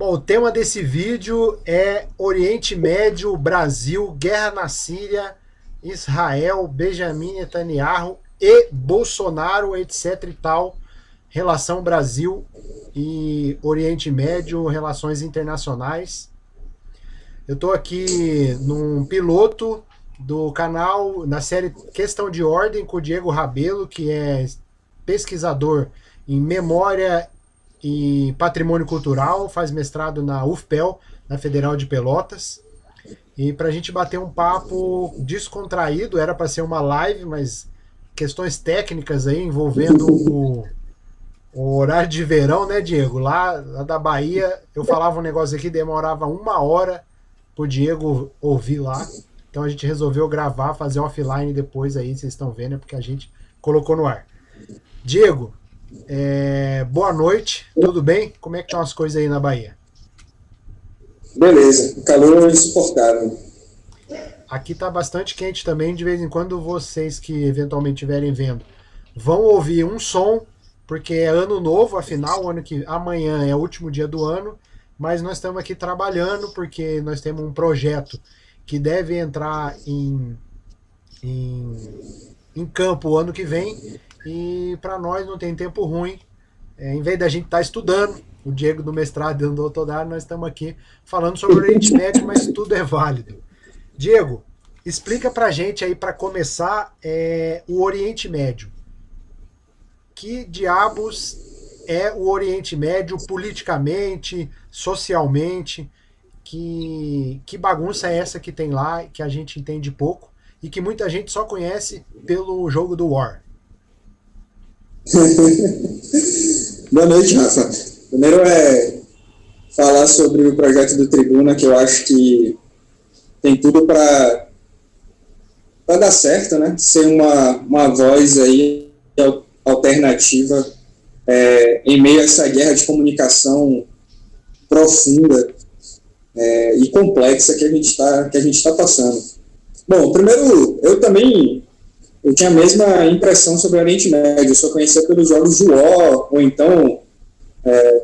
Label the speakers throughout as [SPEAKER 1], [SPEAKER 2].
[SPEAKER 1] Bom, o tema desse vídeo é Oriente Médio, Brasil, guerra na Síria, Israel, Benjamin Netanyahu e Bolsonaro, etc e tal, relação Brasil e Oriente Médio, relações internacionais. Eu estou aqui num piloto do canal, na série Questão de Ordem, com o Diego Rabelo, que é pesquisador em memória e patrimônio cultural, faz mestrado na UFPEL, na Federal de Pelotas. E para a gente bater um papo descontraído, era para ser uma live, mas questões técnicas aí envolvendo o horário de verão, né, Diego? Lá da Bahia, eu falava um negócio aqui, demorava 1 hora pro Diego ouvir lá. Então a gente resolveu gravar, fazer offline depois aí, vocês estão vendo, é porque a gente colocou no ar. Diego, boa noite, tudo bem? Como é que estão as coisas aí na Bahia?
[SPEAKER 2] Beleza, o calor é insuportável.
[SPEAKER 1] Aqui tá bastante quente também, de vez em quando vocês que eventualmente estiverem vendo vão ouvir um som, porque é ano novo, afinal, amanhã é o último dia do ano, mas nós estamos aqui trabalhando porque nós temos um projeto que deve entrar em campo o ano que vem, e para nós não tem tempo ruim. Em vez da gente estar estudando, o Diego do mestrado e do doutorado, nós estamos aqui falando sobre o Oriente Médio, mas tudo é válido. Diego, explica pra gente aí, para começar, o Oriente Médio. Que diabos é o Oriente Médio politicamente, socialmente? Que bagunça é essa que tem lá, que a gente entende pouco e que muita gente só conhece pelo jogo do War?
[SPEAKER 2] Boa noite, Rafa. Primeiro falar sobre o projeto do Tribuna, que eu acho que tem tudo para dar certo, né? Ser uma voz aí alternativa em meio a essa guerra de comunicação profunda e complexa que a gente tá passando. Bom, primeiro, eu tinha a mesma impressão sobre o Oriente Médio, eu só conhecia pelos jogos de War, ou então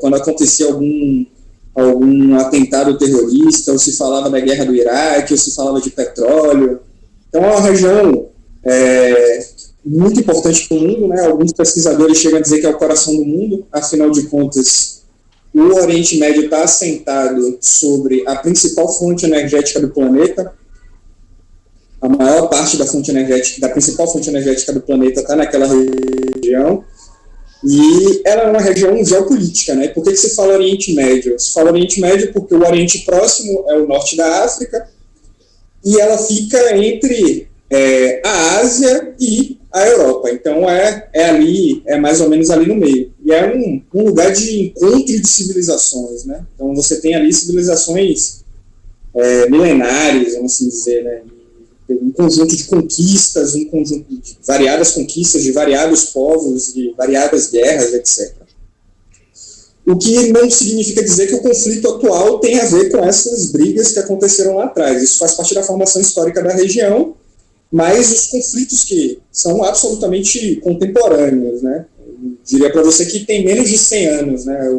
[SPEAKER 2] quando acontecia algum atentado terrorista, ou se falava da guerra do Iraque, ou se falava de petróleo. Então é uma região muito importante para o mundo, né? Alguns pesquisadores chegam a dizer que é o coração do mundo, afinal de contas, o Oriente Médio está assentado sobre a principal fonte energética do planeta. A maior parte da principal fonte energética do planeta está naquela região, e ela é uma região geopolítica, né? Por que se fala Oriente Médio? Se fala Oriente Médio porque o Oriente Próximo é o norte da África, e ela fica entre a Ásia e a Europa, então é mais ou menos ali no meio, e é um lugar de encontro de civilizações, né? Então você tem ali civilizações milenares, vamos assim dizer, né? Um conjunto de conquistas, um conjunto de variadas conquistas de variados povos, de variadas guerras, etc. O que não significa dizer que o conflito atual tem a ver com essas brigas que aconteceram lá atrás. Isso faz parte da formação histórica da região, mas os conflitos que são absolutamente contemporâneos, né? Eu diria para você que tem menos de 100 anos, né?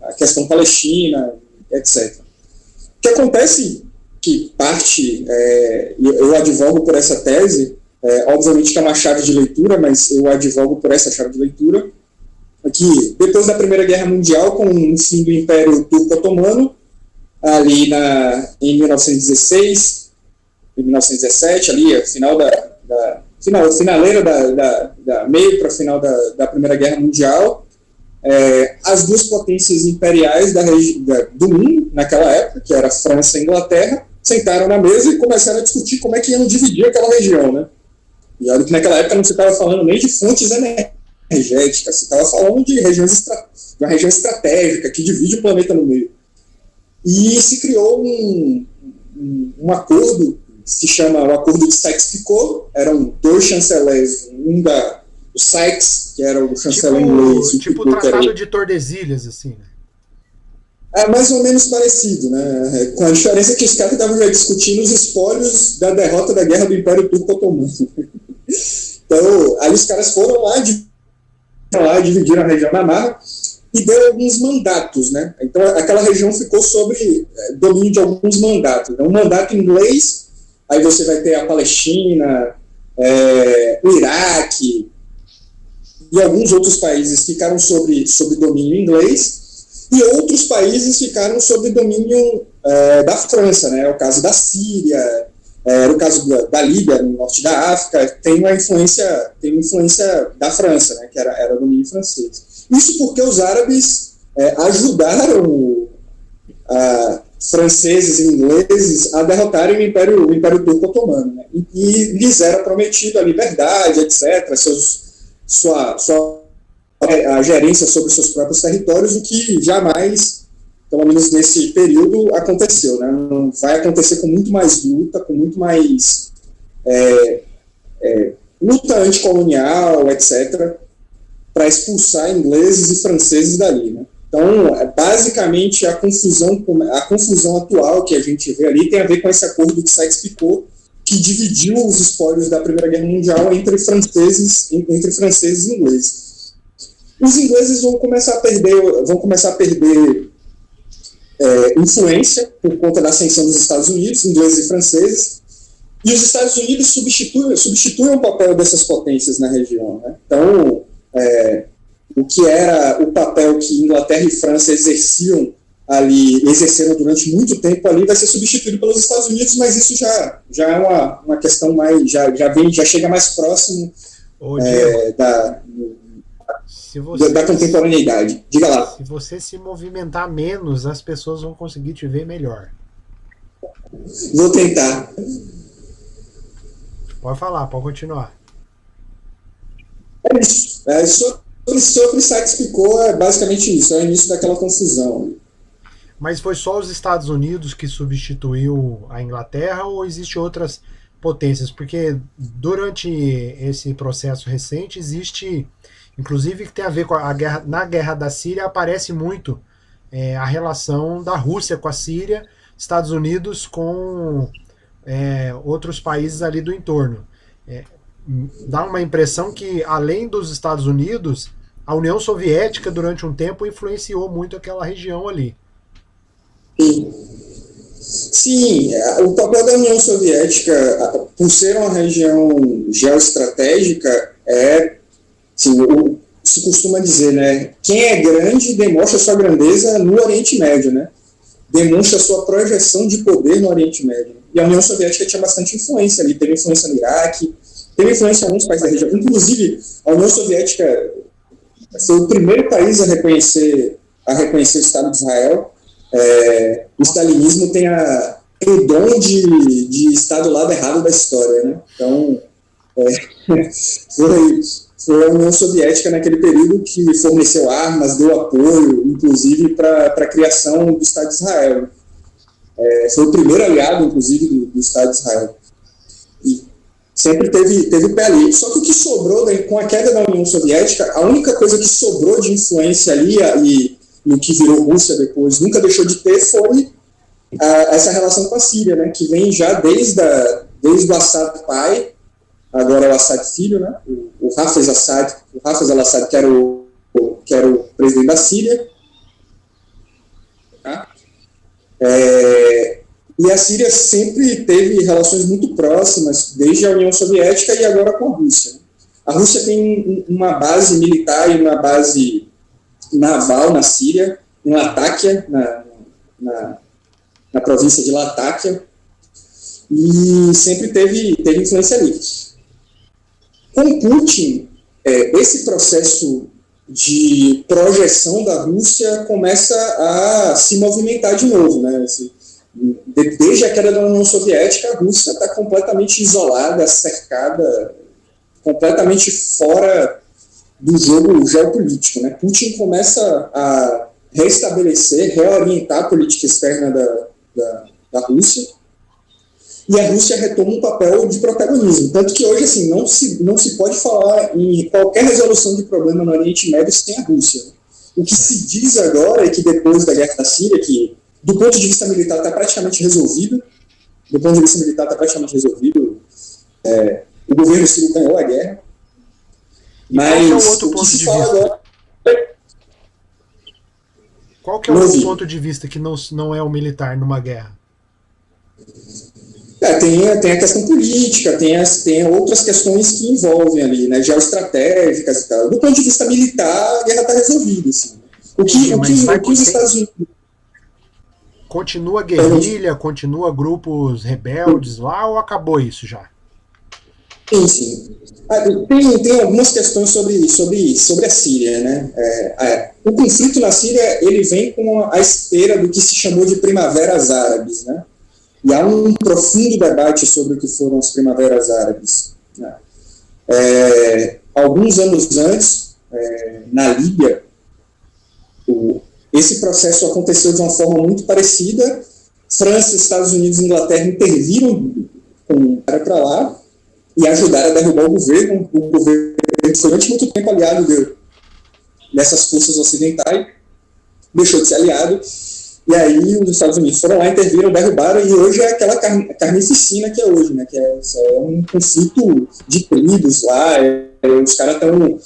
[SPEAKER 2] A questão palestina, etc. O que acontece, que parte, eu advogo por essa tese, obviamente que é uma chave de leitura, mas eu advogo por essa chave de leitura, que depois da Primeira Guerra Mundial, com o fim do Império Turco-Otomano, ali em 1916, em 1917, ali, finaleira meio para final da Primeira Guerra Mundial, as duas potências imperiais do mundo, naquela época, que era a França e a Inglaterra, sentaram na mesa e começaram a discutir como é que iam dividir aquela região, né? E olha que naquela época não se estava falando nem de fontes energéticas, se estava falando de uma região estratégica que divide o planeta no meio. E se criou um acordo, que se chama o Acordo de Sykes-Picot. Eram dois chancelés, o Sykes, que era o chanceler inglês.
[SPEAKER 1] Tipo o Tratado de Tordesilhas, assim, né?
[SPEAKER 2] É mais ou menos parecido, né? Com a diferença que os caras estavam já discutindo os espólios da derrota da guerra do Império Turco-Otomano. Então, aí os caras foram lá e dividiram a região na marra. e deu alguns mandatos, né? Então aquela região ficou sob domínio de alguns mandatos. Um mandato inglês, aí você vai ter a Palestina, o Iraque e alguns outros países ficaram sob domínio inglês e outros países ficaram sob domínio da França, né? É o caso da Síria, no caso da Líbia, no norte da África, tem uma influência da França, né? Que era domínio francês. Isso porque os árabes ajudaram franceses e ingleses a derrotarem o Império Turco Otomano, né? E lhes era prometido a liberdade, etc., a gerência sobre seus próprios territórios, o que jamais, pelo menos nesse período, aconteceu, né? Vai acontecer com muito mais luta, com muito mais luta anticolonial, etc., para expulsar ingleses e franceses dali, né? Então, basicamente, a confusão atual que a gente vê ali tem a ver com esse acordo de Sykes-Picot, que dividiu os espólios da Primeira Guerra Mundial entre franceses e ingleses. Os ingleses vão começar a perder influência por conta da ascensão dos Estados Unidos, ingleses e franceses, e os Estados Unidos substituem o papel dessas potências na região, né? Então, o que era o papel que Inglaterra e França exerceram durante muito tempo ali, vai ser substituído pelos Estados Unidos, mas isso já é uma questão mais, já chega mais próximo da contemporaneidade. Diga lá.
[SPEAKER 1] Se você se movimentar menos, as pessoas vão conseguir te ver melhor.
[SPEAKER 2] Vou tentar.
[SPEAKER 1] Pode falar, pode continuar.
[SPEAKER 2] É isso. Sobre Sykes-Picot é basicamente isso, é o início daquela confusão.
[SPEAKER 1] Mas foi só os Estados Unidos que substituiu a Inglaterra ou existem outras potências? Porque durante esse processo recente existe, inclusive que tem a ver com a guerra, na Guerra da Síria aparece muito a relação da Rússia com a Síria, Estados Unidos com outros países ali do entorno. Dá uma impressão que, além dos Estados Unidos, a União Soviética, durante um tempo, influenciou muito aquela região ali.
[SPEAKER 2] Sim, o papel da União Soviética, por ser uma região geoestratégica, se costuma dizer, né? Quem é grande demonstra sua grandeza no Oriente Médio, né? Demonstra sua projeção de poder no Oriente Médio. E a União Soviética tinha bastante influência ali, teve influência no Iraque, teve influência em alguns países da região. Inclusive, a União Soviética foi o primeiro país a reconhecer o Estado de Israel. O stalinismo tem o dom de estar do lado errado da história, né? Então, foi a União Soviética naquele período que forneceu armas, deu apoio, inclusive, para a criação do Estado de Israel. Foi o primeiro aliado, inclusive, do Estado de Israel. E sempre teve o pé ali. Só que o que sobrou, com a queda da União Soviética, a única coisa que sobrou de influência ali, e no que virou Rússia depois, nunca deixou de ter, foi essa relação com a Síria, né, que vem já desde o Assad pai, agora é o Assad filho, né, o Hafez al-Assad, que era o presidente da Síria. E a Síria sempre teve relações muito próximas, desde a União Soviética e agora com a Rússia. A Rússia tem uma base militar e uma base naval na Síria, em Latáquia, na província de Latáquia, e sempre teve influência ali. Com Putin, esse processo de projeção da Rússia começa a se movimentar de novo, né? Desde a queda da União Soviética, a Rússia está completamente isolada, cercada, completamente fora do jogo geopolítico, né? Putin começa a reorientar a política externa da Rússia, e a Rússia retoma um papel de protagonismo. Tanto que hoje, assim, não se pode falar em qualquer resolução de problema no Oriente Médio sem a Rússia. O que se diz agora é que depois da Guerra da Síria, que do ponto de vista militar está praticamente resolvido, o governo sírio ganhou a guerra, mas
[SPEAKER 1] qual é o outro ponto de vista? Qual que é o ponto de vista que não é o militar numa guerra?
[SPEAKER 2] Tem a questão política, tem outras questões que envolvem ali, né, geoestratégicas e tal. Do ponto de vista militar, a guerra está resolvida. Assim. O que os Estados Unidos...
[SPEAKER 1] Continua guerrilha, continua grupos rebeldes lá, ou acabou isso já?
[SPEAKER 2] Sim. Tem algumas questões sobre a Síria, né? O conflito na Síria, ele vem com a esteira do que se chamou de primaveras árabes, né? E há um profundo debate sobre o que foram as primaveras árabes, né? Alguns anos antes, na Líbia, esse processo aconteceu de uma forma muito parecida. França, Estados Unidos e Inglaterra interviram para lá e ajudaram a derrubar o governo. O governo foi durante muito tempo aliado dessas forças ocidentais, deixou de ser aliado, e aí os Estados Unidos foram lá, interviram, derrubaram, e hoje é aquela carnificina que é hoje, né, que é um conflito de tribos lá, os caras estão...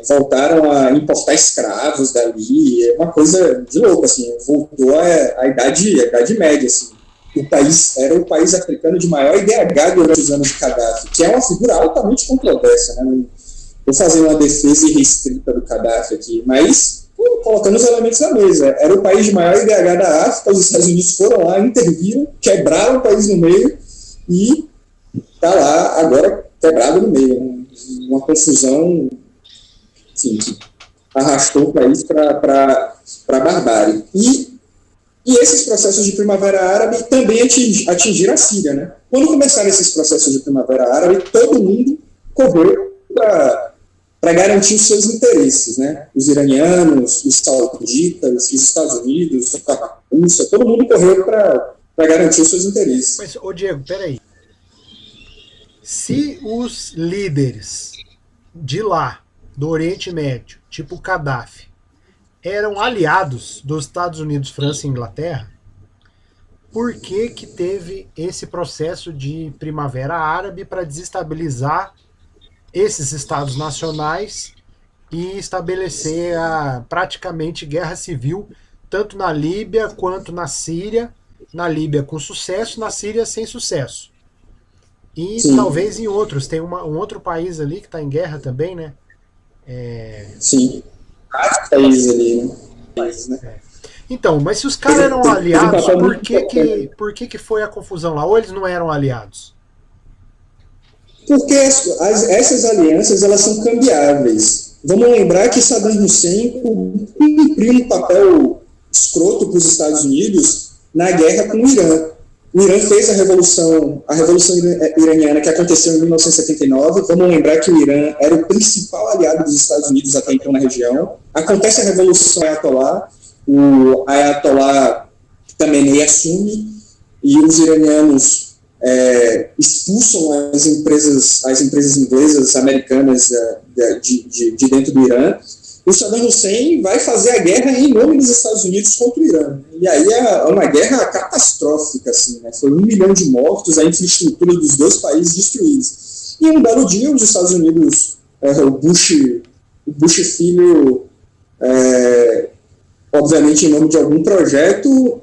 [SPEAKER 2] voltaram a importar escravos dali, é uma coisa de louco, assim, voltou à idade média, assim. O país era o país africano de maior IDH durante os anos de Gaddafi, que é uma figura altamente controversa, né? Vou fazer uma defesa irrestrita do Gaddafi aqui, mas colocando os elementos na mesa. Era o país de maior IDH da África, os Estados Unidos foram lá, interviram, quebraram o país no meio e está lá agora quebrado no meio, né? Uma confusão, enfim, que arrastou o país para a barbárie. E esses processos de Primavera Árabe também atingiram a Síria, né? Quando começaram esses processos de Primavera Árabe, todo mundo correu para garantir os seus interesses, né? Os iranianos, os sauditas, os Estados Unidos, a Rússia, todo mundo correu para garantir os seus interesses.
[SPEAKER 1] Mas, Diego, peraí. Se os líderes de lá, do Oriente Médio, tipo Gaddafi, eram aliados dos Estados Unidos, França e Inglaterra, por que teve esse processo de Primavera Árabe para desestabilizar esses estados nacionais e estabelecer praticamente guerra civil, tanto na Líbia quanto na Síria, na Líbia com sucesso, na Síria sem sucesso. E sim, talvez em outros, tem um outro país ali que está em guerra também, né?
[SPEAKER 2] Sim. Países ali, né?
[SPEAKER 1] Então, mas se os caras eram aliados, por que foi a confusão lá? Ou eles não eram aliados?
[SPEAKER 2] Porque essas alianças, elas são cambiáveis. Vamos lembrar que Saddam Hussein cumpriu um papel escroto para os Estados Unidos na guerra com o Irã. O Irã fez a revolução iraniana que aconteceu em 1979. Vamos lembrar que o Irã era o principal aliado dos Estados Unidos até então na região. Acontece a revolução Ayatollah, o Ayatollah Khamenei assume e os iranianos expulsam as empresas inglesas, americanas de dentro do Irã. O Saddam Hussein vai fazer a guerra em nome dos Estados Unidos contra o Irã. E aí é uma guerra catastrófica, assim, né? Foi 1 milhão de mortos, a infraestrutura dos dois países destruídos. E um belo dia, os Estados Unidos, o Bush filho, obviamente em nome de algum projeto,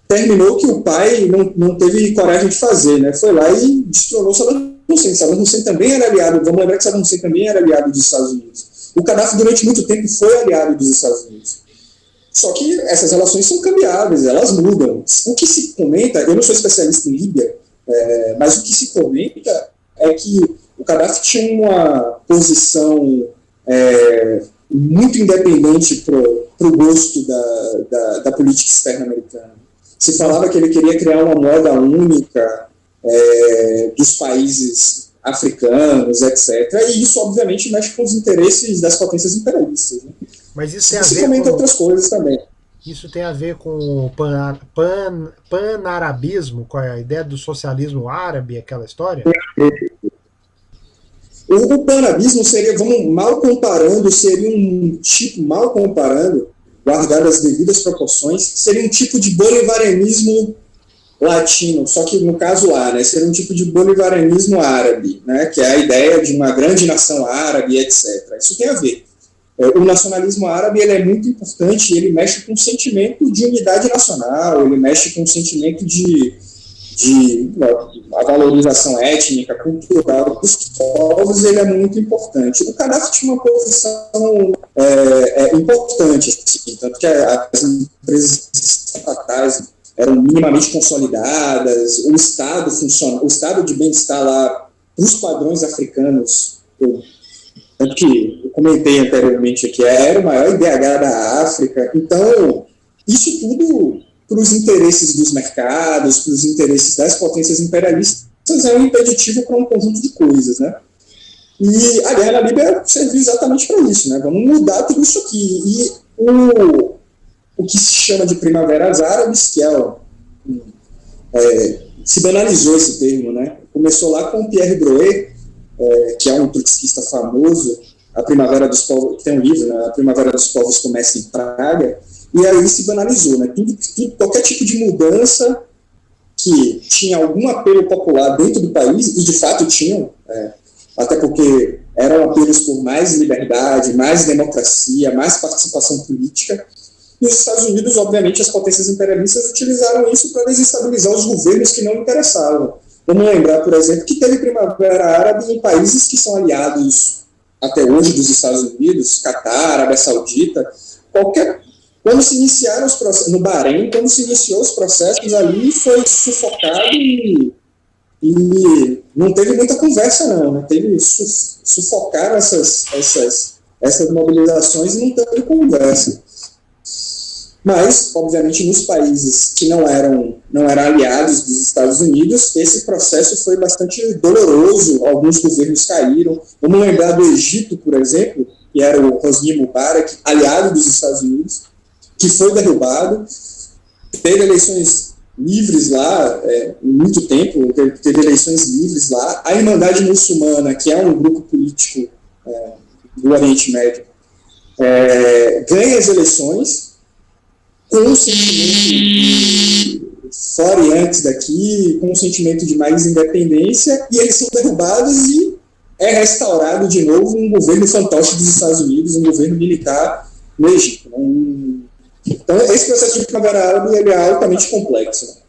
[SPEAKER 2] terminou que o pai não teve coragem de fazer, né? Foi lá e destronou Saddam Hussein. Saddam Hussein também era aliado, vamos lembrar que Saddam Hussein também era aliado dos Estados Unidos. O Gaddafi, durante muito tempo, foi aliado dos Estados Unidos. Só que essas relações são cambiáveis, elas mudam. O que se comenta, eu não sou especialista em Líbia, mas o que se comenta é que o Gaddafi tinha uma posição muito independente para o gosto da política externa americana. Se falava que ele queria criar uma moeda única dos países africanos, etc. E isso, obviamente, mexe com os interesses das potências imperialistas. Né?
[SPEAKER 1] Mas isso tem a
[SPEAKER 2] ver
[SPEAKER 1] com
[SPEAKER 2] outras coisas também.
[SPEAKER 1] Isso tem a ver com o pan-arabismo, com a ideia do socialismo árabe, aquela história?
[SPEAKER 2] O pan-arabismo seria, mal comparando, guardadas as devidas proporções, seria um tipo de bolivarianismo latino, só que no caso lá, né, seria um tipo de bolivarianismo árabe, né, que é a ideia de uma grande nação árabe, etc. Isso tem a ver. O nacionalismo árabe ele é muito importante, ele mexe com o sentimento de unidade nacional, ele mexe com o sentimento de a valorização étnica, cultural dos povos, ele é muito importante. O Gaddafi tinha uma posição importante, assim, tanto que as empresas estatais eram minimamente consolidadas, o Estado funciona, o Estado de bem-estar lá, os padrões africanos, tanto que eu comentei anteriormente aqui, era o maior IDH da África. Então, isso tudo, para os interesses dos mercados, para os interesses das potências imperialistas, é um impeditivo para um conjunto de coisas, né? E a guerra na Líbia serviu exatamente para isso, né? Vamos mudar tudo isso aqui. E o que se chama de primaveras árabes, que se banalizou esse termo, né? Começou lá com Pierre Drouet, que é um trotskista famoso, a Primavera dos Povos, tem um livro, né? A Primavera dos Povos começa em Praga, e aí se banalizou, né? Qualquer tipo de mudança que tinha algum apelo popular dentro do país, e de fato tinham, até porque eram apelos por mais liberdade, mais democracia, mais participação política. E os Estados Unidos, obviamente, as potências imperialistas utilizaram isso para desestabilizar os governos que não interessavam. Vamos lembrar, por exemplo, que teve Primavera Árabe em países que são aliados até hoje dos Estados Unidos, Catar, Arábia Saudita, quando se iniciaram os processos, no Bahrein, quando se iniciou os processos ali, foi sufocado e não teve muita conversa não, né? Sufocaram essas mobilizações e não teve conversa. Mas, obviamente, nos países que não eram aliados dos Estados Unidos, esse processo foi bastante doloroso, alguns governos caíram. Vamos lembrar do Egito, por exemplo, que era o Hosni Mubarak, aliado dos Estados Unidos, que foi derrubado, teve eleições livres lá, muito tempo, teve eleições livres lá. A Irmandade Muçulmana, que é um grupo político do Oriente Médio, ganha as eleições, com um sentimento de fora e antes daqui, com um sentimento de mais independência, e eles são derrubados e é restaurado de novo um governo fantoche dos Estados Unidos, um governo militar no Egito. Então, esse processo de Primavera Árabe ele é altamente complexo.